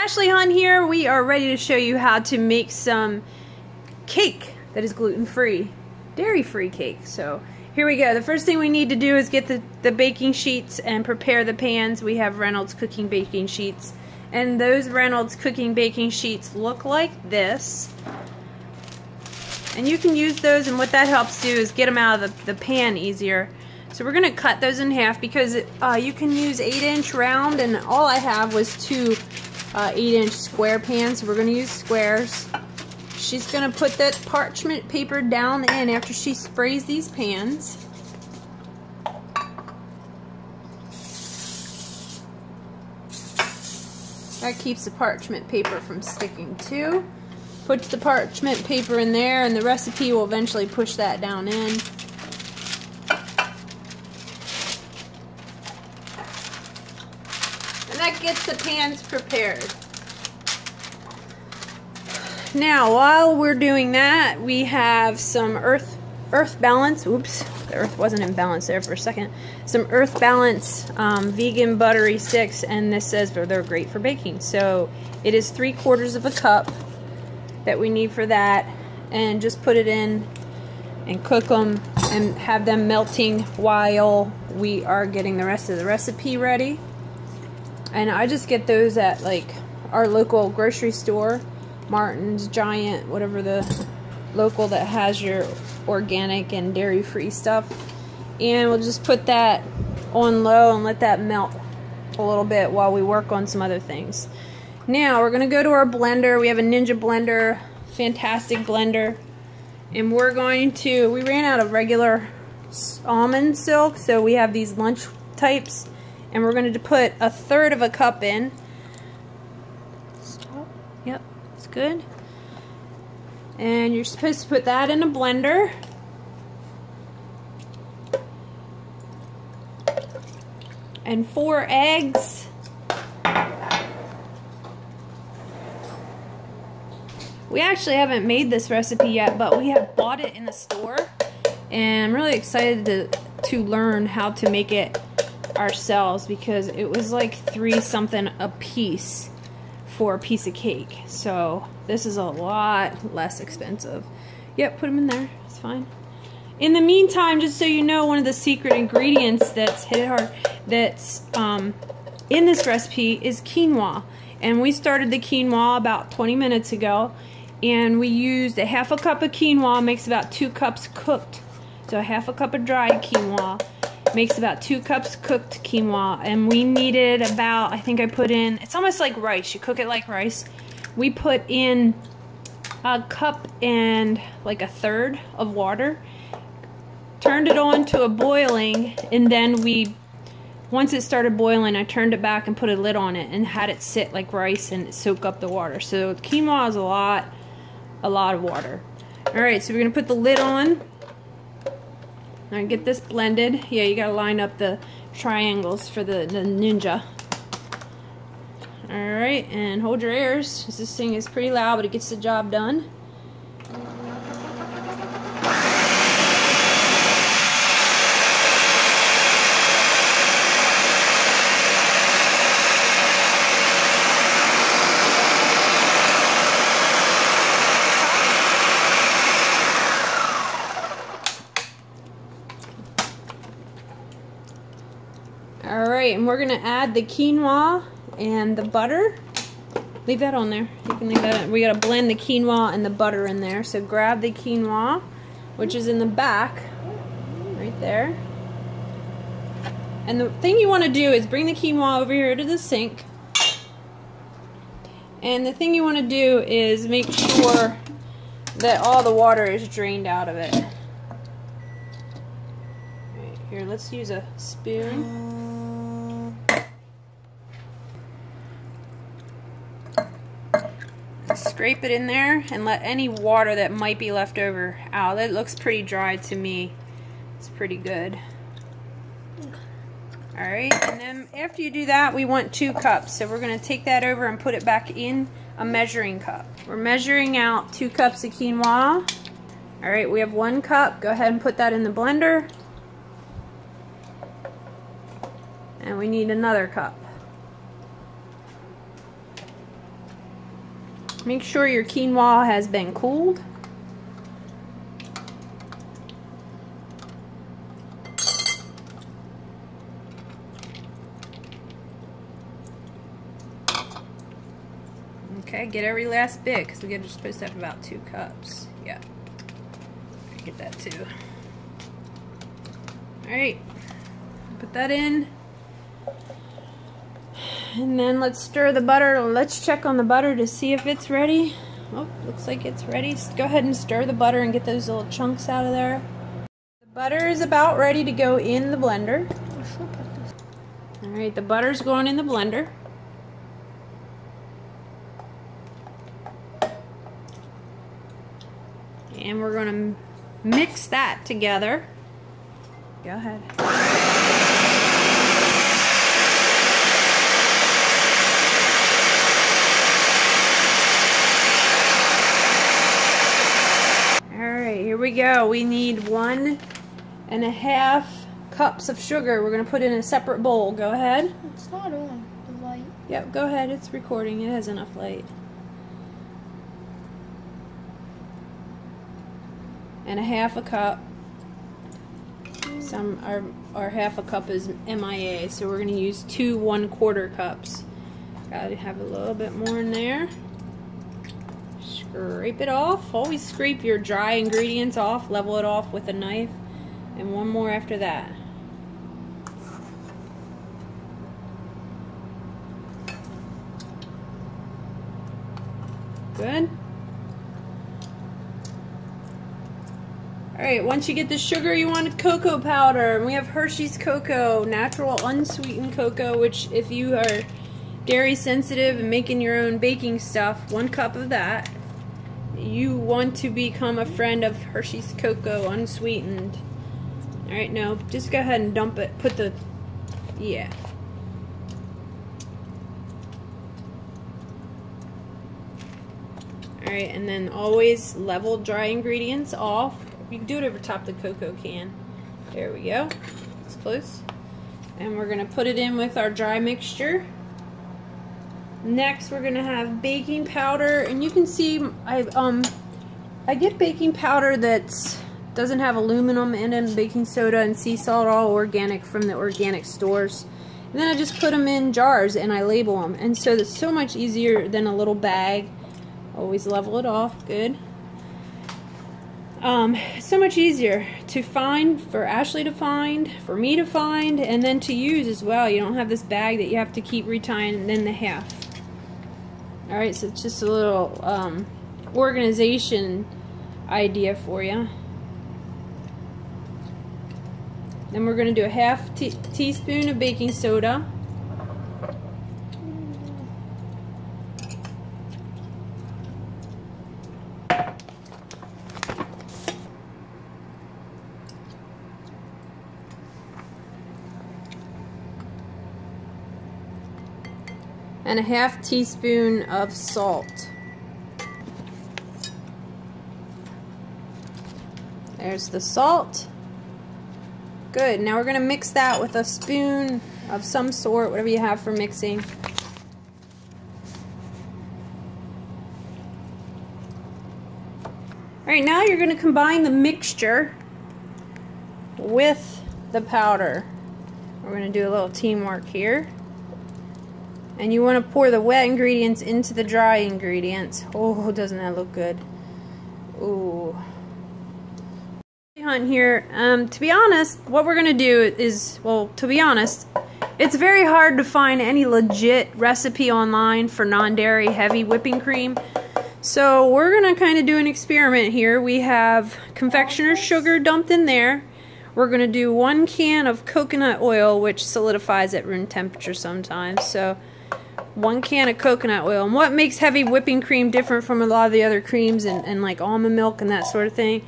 Ashley Hunt here. We are ready to show you how to make some cake that is gluten-free, dairy-free cake. So here we go. The first thing we need to do is get the baking sheets and prepare the pans. We have Reynolds cooking baking sheets, and those Reynolds cooking baking sheets look like this. And you can use those, and what that helps do is get them out of the pan easier. So we're going to cut those in half because you can use 8-inch round, and all I have was two 8-inch square pans, so we're going to use squares. She's going to put that parchment paper down in after she sprays these pans. That keeps the parchment paper from sticking too. Puts the parchment paper in there, and the recipe will eventually push that down in. That gets the pans prepared. Now, while we're doing that, we have some earth balance. Oops, the earth wasn't in balance there for a second. Some earth balance vegan buttery sticks, and this says they're great for baking. So it is 3/4 of a cup that we need for that, and just put it in and cook them and have them melting while we are getting the rest of the recipe ready. And I just get those at like our local grocery store, Martin's, Giant, whatever the local that has your organic and dairy-free stuff. And we'll just put that on low and let that melt a little bit while we work on some other things. Now we're going to go to our blender. We have a Ninja blender, fantastic blender. And we're going to, we ran out of regular almond silk, so we have these lunch types. And we're going to put 1/3 of a cup in. Stop. Yep, it's good. And you're supposed to put that in a blender. And 4 eggs. We actually haven't made this recipe yet, but we have bought it in the store. And I'm really excited to learn how to make it ourselves, because it was like $3 something a piece for a piece of cake. So this is a lot less expensive. Yep, put them in there. It's fine. In the meantime, just so you know, one of the secret ingredients that's in this recipe is quinoa. And we started the quinoa about 20 minutes ago, and we used 1/2 cup of quinoa, makes about 2 cups cooked. So 1/2 cup of dried quinoa makes about 2 cups cooked quinoa, and we needed about, I think I put in, it's almost like rice, you cook it like rice. We put in 1 cup and like 1/3 of water, turned it on to a boiling, and then once it started boiling, I turned it back and put a lid on it and had it sit like rice and soak up the water. So quinoa is a lot of water. Alright, so we're going to put the lid on. Now get this blended. Yeah, you gotta line up the triangles for the Ninja. Alright, and hold your ears, because this thing is pretty loud, but it gets the job done. Alright, and we're going to add the quinoa and the butter. Leave that on there. You can leave that in. We got to blend the quinoa and the butter in there. So grab the quinoa, which is in the back, right there. And the thing you want to do is bring the quinoa over here to the sink. And the thing you want to do is make sure that all the water is drained out of it. Right, here, let's use a spoon. Scrape it in there and let any water that might be left over out. That looks pretty dry to me. It's pretty good. Alright, and then after you do that, we want 2 cups. So we're going to take that over and put it back in a measuring cup. We're measuring out 2 cups of quinoa. Alright, we have 1 cup. Go ahead and put that in the blender. And we need another cup. Make sure your quinoa has been cooled. Okay, get every last bit because we're supposed to have about 2 cups. Yeah, get that too. Alright, put that in. And then let's stir the butter. Let's check on the butter to see if it's ready. Oh, looks like it's ready. Go ahead and stir the butter and get those little chunks out of there. The butter is about ready to go in the blender. Alright, the butter's going in the blender. And we're going to mix that together. Go ahead. Alright, here we go. We need 1.5 cups of sugar. We're going to put it in a separate bowl. Go ahead. It's not on the light. Yep, go ahead. It's recording. It has enough light. And 1/2 cup. Some our 1/2 cup is MIA, so we're going to use 2 1/4 cups. Gotta have a little bit more in there. Scrape it off. Always scrape your dry ingredients off. Level it off with a knife. And 1 more after that. Good. Alright, once you get the sugar, you want cocoa powder. And we have Hershey's cocoa, natural unsweetened cocoa, which if you are dairy sensitive and making your own baking stuff, 1 cup of that. You want to become a friend of Hershey's cocoa unsweetened. Alright, no, just go ahead and dump it. Put the, yeah. Alright, and then always level dry ingredients off. You can do it over top the cocoa can. There we go. It's close. And we're going to put it in with our dry mixture. Next, we're going to have baking powder. And you can see I get baking powder that doesn't have aluminum in it, baking soda and sea salt, all organic from the organic stores. And then I just put them in jars and I label them. And so it's so much easier than a little bag. Always level it off. Good. So much easier to find, for Ashley to find, for me to find, and then to use as well. You don't have this bag that you have to keep retying and then the half. Alright, so it's just a little organization idea for you. Then we're going to do a 1/2 teaspoon of baking soda. And a 1/2 teaspoon of salt. There's the salt. Good. Now we're going to mix that with a spoon of some sort, whatever you have for mixing. Alright, now you're going to combine the mixture with the powder. We're going to do a little teamwork here. And you want to pour the wet ingredients into the dry ingredients. Oh, doesn't that look good? Ooh. Hunt here. To be honest, what we're going to do is, well, to be honest, it's very hard to find any legit recipe online for non-dairy heavy whipping cream. So we're going to kind of do an experiment here. We have confectioner's sugar dumped in there. We're going to do 1 can of coconut oil, which solidifies at room temperature sometimes. So 1 can of coconut oil. And what makes heavy whipping cream different from a lot of the other creams and like almond milk and that sort of thing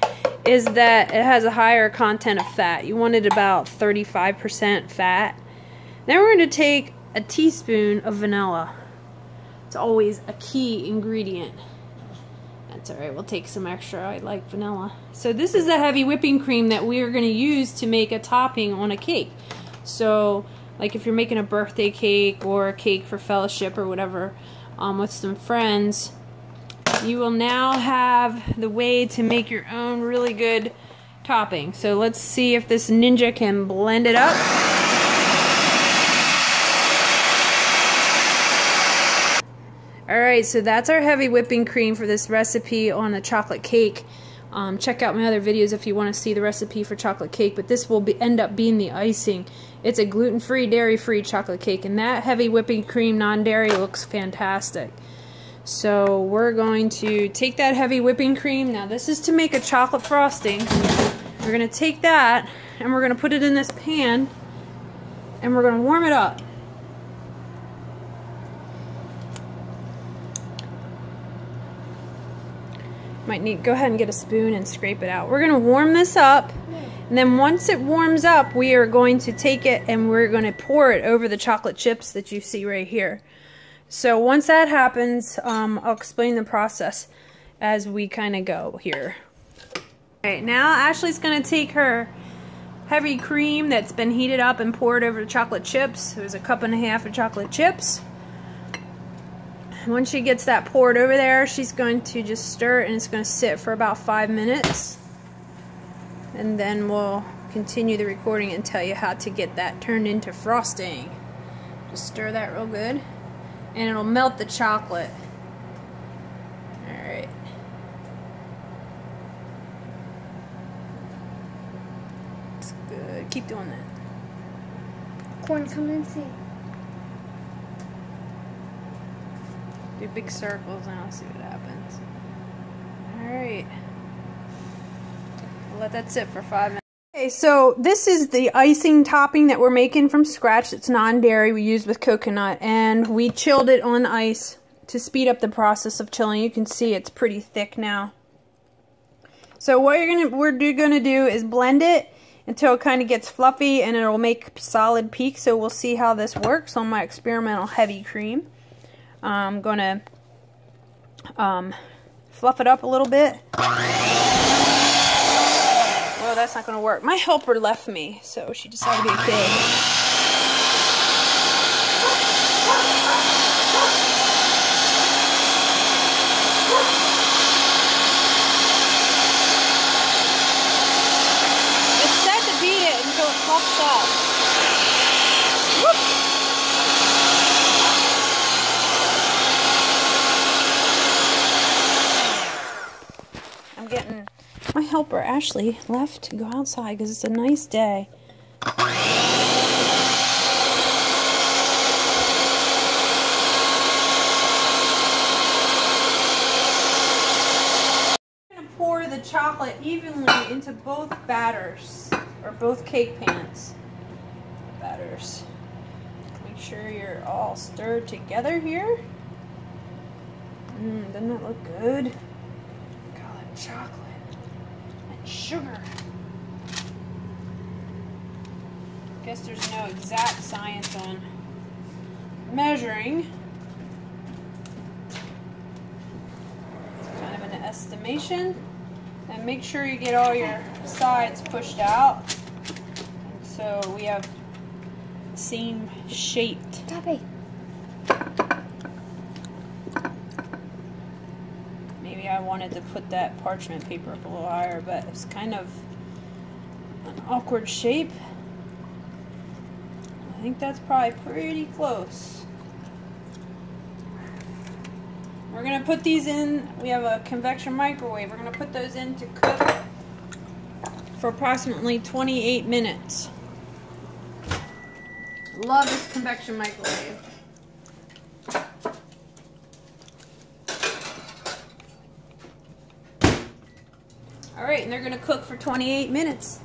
is that it has a higher content of fat. You want it about 35% fat. Then we're going to take a teaspoon of vanilla. It's always a key ingredient. That's alright, we'll take some extra. I like vanilla. So this is the heavy whipping cream that we are going to use to make a topping on a cake. So like if you're making a birthday cake or a cake for fellowship or whatever with some friends, you will now have the way to make your own really good topping. So let's see if this ninja can blend it up. Alright, so that's our heavy whipping cream for this recipe on a chocolate cake. Check out my other videos if you want to see the recipe for chocolate cake, but this will end up being the icing. It's a gluten-free, dairy-free chocolate cake, and that heavy whipping cream, non-dairy, looks fantastic. So we're going to take that heavy whipping cream. Now this is to make a chocolate frosting. We're going to take that and we're going to put it in this pan and we're going to warm it up. Might need go ahead and get a spoon and scrape it out. We're going to warm this up, and then once it warms up, we are going to take it and we're going to pour it over the chocolate chips that you see right here. So once that happens, I'll explain the process as we kind of go here. Alright, now Ashley's going to take her heavy cream that's been heated up and poured over the chocolate chips. There's a cup and a half of chocolate chips. Once she gets that poured over there, she's going to just stir it, and it's going to sit for about 5 minutes. And then we'll continue the recording and tell you how to get that turned into frosting. Just stir that real good, and it'll melt the chocolate. Alright. That's good. Keep doing that. Corn, come and see. Do big circles and I'll see what happens. Alright. We'll let that sit for 5 minutes. Okay, so this is the icing topping that we're making from scratch. It's non-dairy. We used with coconut, and we chilled it on ice to speed up the process of chilling. You can see it's pretty thick now. So what we're gonna do is blend it until it kind of gets fluffy and it'll make solid peaks. So we'll see how this works on my experimental heavy cream. I'm gonna fluff it up a little bit. Well, that's not gonna work. My helper left me, so she decided to be a kid. It's set to beat it until it fluffs up. Whoop. My helper Ashley left to go outside because it's a nice day. I'm going to pour the chocolate evenly into both batters, or both cake pans. Batters. Make sure you're all stirred together here. Doesn't that look good? Look at all that chocolate. Sugar. Guess there's no exact science on measuring. It's kind of an estimation. And make sure you get all your sides pushed out, and so we have the same shaped. Copy. I wanted to put that parchment paper up a little higher, but it's kind of an awkward shape. I think that's probably pretty close. We're going to put these in. We have a convection microwave. We're going to put those in to cook for approximately 28 minutes. Love this convection microwave. Alright, and they're going to cook for 28 minutes.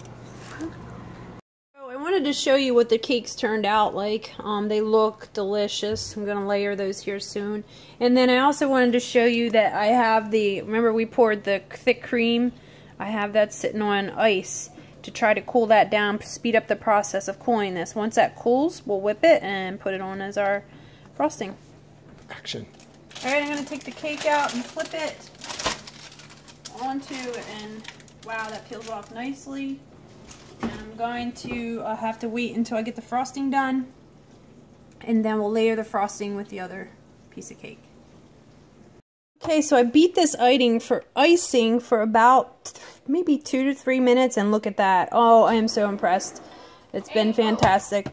So I wanted to show you what the cakes turned out like. They look delicious. I'm going to layer those here soon. And then I also wanted to show you that I have remember we poured the thick cream? I have that sitting on ice to try to cool that down, speed up the process of cooling this. Once that cools, we'll whip it and put it on as our frosting. Action. Alright, I'm going to take the cake out and flip it onto, and wow, that peels off nicely. And I'm going to have to wait until I get the frosting done, and then we'll layer the frosting with the other piece of cake. Okay, so I beat this icing for about maybe 2 to 3 minutes, and look at that. Oh, I am so impressed. It's been fantastic.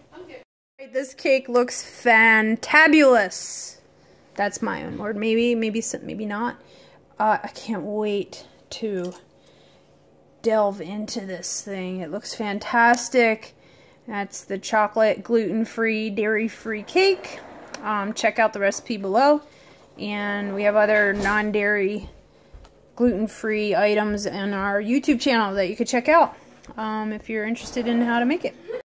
This cake looks fantabulous. That's my own word. Maybe not. I can't wait to delve into this thing. It looks fantastic. That's the chocolate gluten-free, dairy-free cake. Check out the recipe below. And we have other non-dairy, gluten-free items on our YouTube channel that you could check out if you're interested in how to make it.